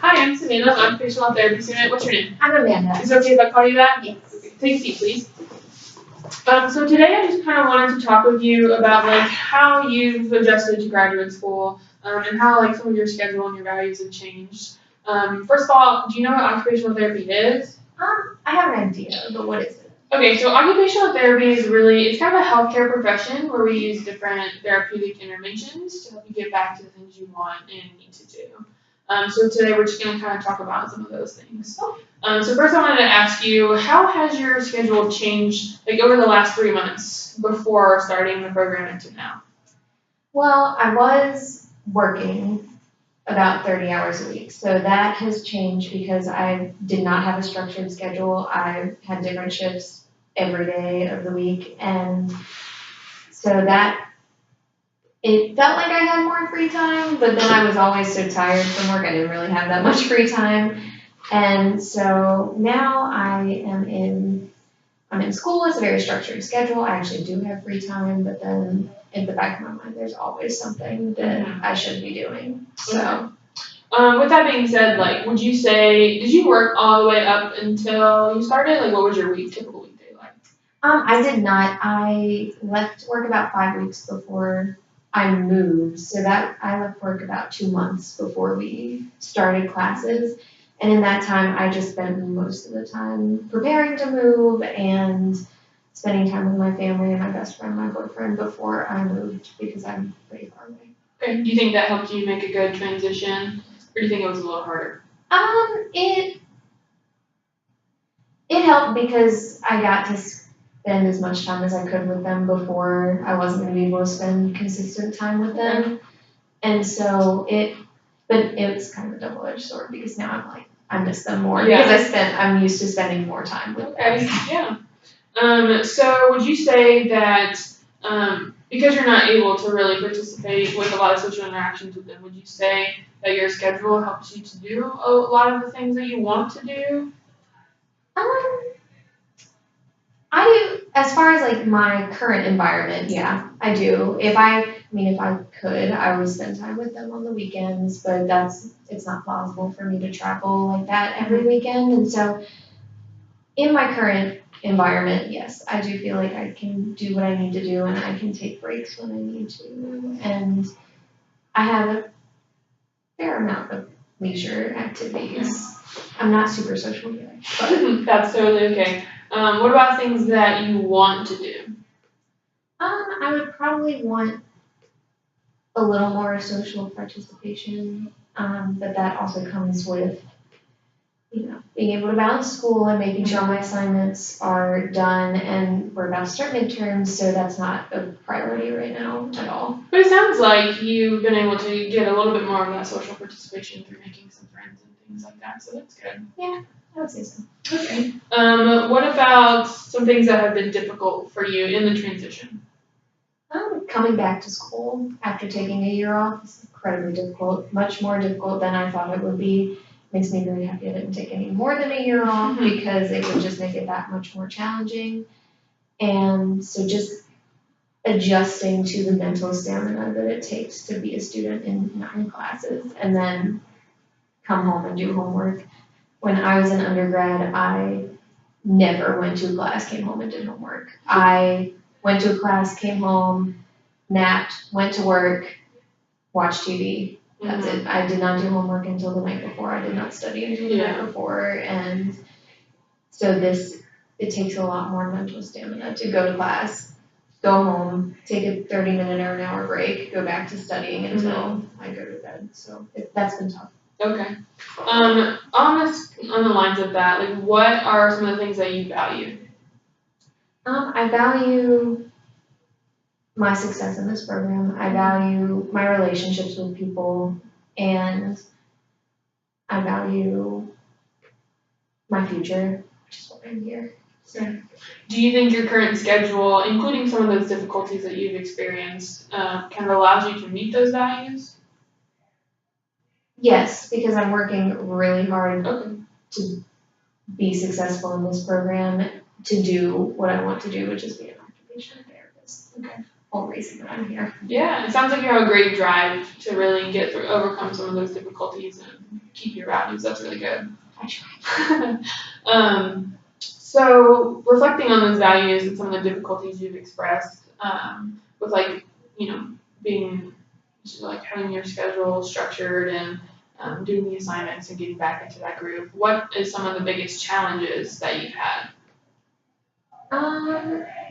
Hi, I'm Savannah. I'm occupational therapy student. What's your name? I'm Amanda. Is it okay if I call you that? Yes. Okay. Take a seat, please. So today I just kind of wanted to talk with you about how you've adjusted to graduate school, and how some of your schedule and your values have changed. First of all, do you know what occupational therapy is? I have an idea, but what is it? Okay, so occupational therapy is it's kind of a healthcare profession where we use different therapeutic interventions to help you get back to the things you want and need to do. So today we're just going to kind of talk about some of those things. So first I wanted to ask you, how has your schedule changed over the last 3 months before starting the program into now? Well, I was working about 30 hours a week, so that has changed because I did not have a structured schedule. I had different shifts every day of the week, and so it felt like I had more free time, but then I was always so tired from work, I didn't really have that much free time. And so now I'm in school. It's a very structured schedule. I actually do have free time, but then in the back of my mind, there's always something that I should be doing. So, with that being said, would you say, did you work all the way up until you started? What was your typical weekday like? I did not. I left work about 5 weeks before I moved, so that I left work about 2 months before we started classes. And in that time, I just spent most of the time preparing to move and spending time with my family and my best friend, my boyfriend, before I moved because I'm pretty far away. Okay. Do you think that helped you make a good transition, or do you think it was a little harder? It helped because I got to spend as much time as I could with them before I wasn't going to be able to spend consistent time with them. Okay. And so but it was kind of a double-edged sword because now I miss them more Yeah. because I'm used to spending more time with them. Yeah. So would you say that because you're not able to really participate with a lot of social interactions with them, would you say that your schedule helps you to do a lot of the things that you want to do? I do, as far as my current environment, yeah, I do. If I could, I would spend time with them on the weekends, but it's not plausible for me to travel like that every weekend. And so in my current environment, yes, I do feel like I can do what I need to do and I can take breaks when I need to. And I have a fair amount of leisure activities. I'm not super social yet, but that's totally okay. What about things that you want to do? I would probably want a little more social participation, but that also comes with, being able to balance school and making sure my assignments are done, and we're about to start midterms, so that's not a priority right now at all. But it sounds like you've been able to get a little bit more of that social participation through making some friends and things like that, so that's good. Yeah, I would say so. Okay. What about some things that have been difficult for you in the transition? Coming back to school after taking a year off is incredibly difficult, much more difficult than I thought it would be. Makes me very happy I didn't take any more than a year off because it would just make it that much more challenging. And so just adjusting to the mental stamina that it takes to be a student in 9 classes and then come home and do homework. When I was in undergrad, I never went to a class, came home and did homework. I went to a class, came home, napped, went to work, watched TV. That's it. I did not do homework until the night before. I did not study until the night before. And so it takes a lot more mental stamina to go to class, go home, take a 30-minute or an hour break, go back to studying until I go to bed. So that's been tough. Okay. On the lines of that, what are some of the things that you value? I value my success in this program. I value my relationships with people, and I value my future, which is why I'm here. So, do you think your current schedule, including some of those difficulties that you've experienced, kind of allows you to meet those values? Yes, because I'm working really hard to be successful in this program, to do what I want to do, which is be an occupational therapist. Okay. whole reason that I'm here. Yeah, it sounds like you have a great drive to really overcome some of those difficulties and keep your values. That's really good. I try. So reflecting on those values and some of the difficulties you've expressed, with like, being like having your schedule structured and doing the assignments and getting back into that group, what is some of the biggest challenges that you've had?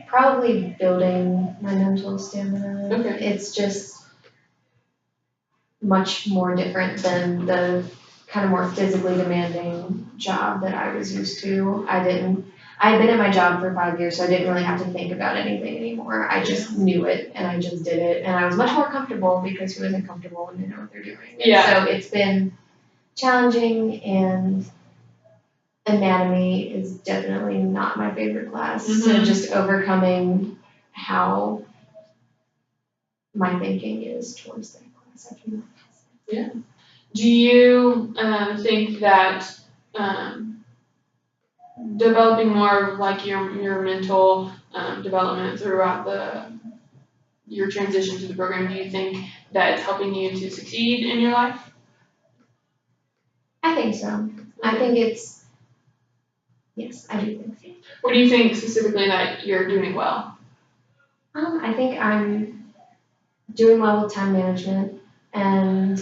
Probably building my mental stamina. Okay. It's just much more different than the kind of more physically demanding job that I was used to. I had been at my job for 5 years, so I didn't really have to think about anything anymore. I just knew it and I just did it. And I was much more comfortable because who isn't comfortable when they know what they're doing? Yeah. So it's been challenging, and anatomy is definitely not my favorite class. So just overcoming how my thinking is towards that class. Yeah. Do you think that developing more of like your mental development throughout your transition to the program, do you think that it's helping you to succeed in your life? I think so. I think yes, I do think so. What do you think specifically that you're doing well? I think I'm doing well with time management, and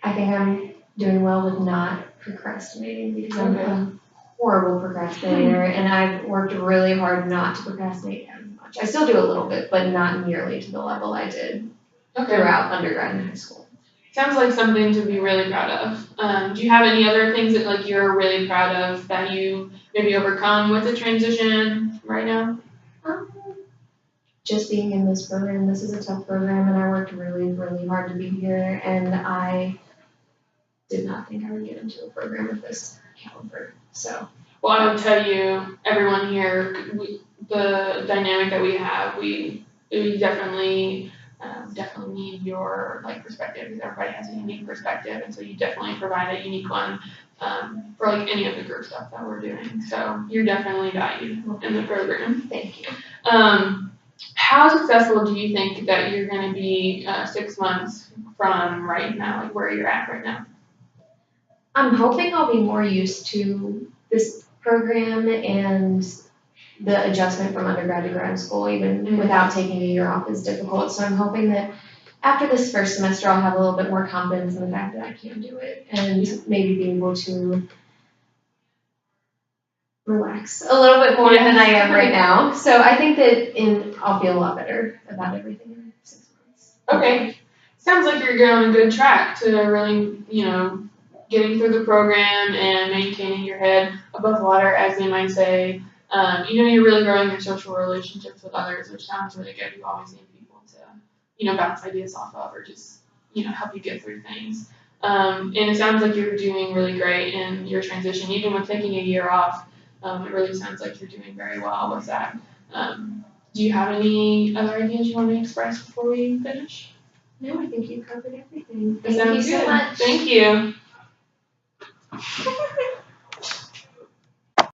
I think I'm doing well with not procrastinating because I'm a horrible procrastinator, and I've worked really hard not to procrastinate as much. I still do a little bit, but not nearly to the level I did throughout undergrad and high school. Sounds like something to be really proud of. Do you have any other things that like you're really proud of that you maybe overcome with the transition right now? Just being in this program. This is a tough program, and I worked really, really hard to be here, and I did not think I would get into a program of this caliber. So. Well, I would tell you, everyone here, the dynamic that we have, we definitely need your like perspective, because everybody has a unique perspective, and so you definitely provide a unique one for like any of the group stuff that we're doing. So you're definitely valued in the program. Thank you. How successful do you think that you're going to be 6 months from right now, like where you're at right now? I'm hoping I'll be more used to this program and the adjustment from undergrad to grad school, even without taking a year off, is difficult. So I'm hoping that after this first semester, I'll have a little bit more confidence in the fact that I can do it, and maybe be able to relax a little bit more than I am right now. So I think that I'll feel a lot better about everything in 6 months. Okay. Sounds like you're on a good track to really, getting through the program and maintaining your head above water, as they might say. You're really growing your social relationships with others, which sounds really good. You always need people to, bounce ideas off of, or just, help you get through things. And it sounds like you're doing really great in your transition, even with taking a year off. It really sounds like you're doing very well with that. Do you have any other ideas you want to express before we finish? No, I think you covered everything. Thank you so much. Thank you.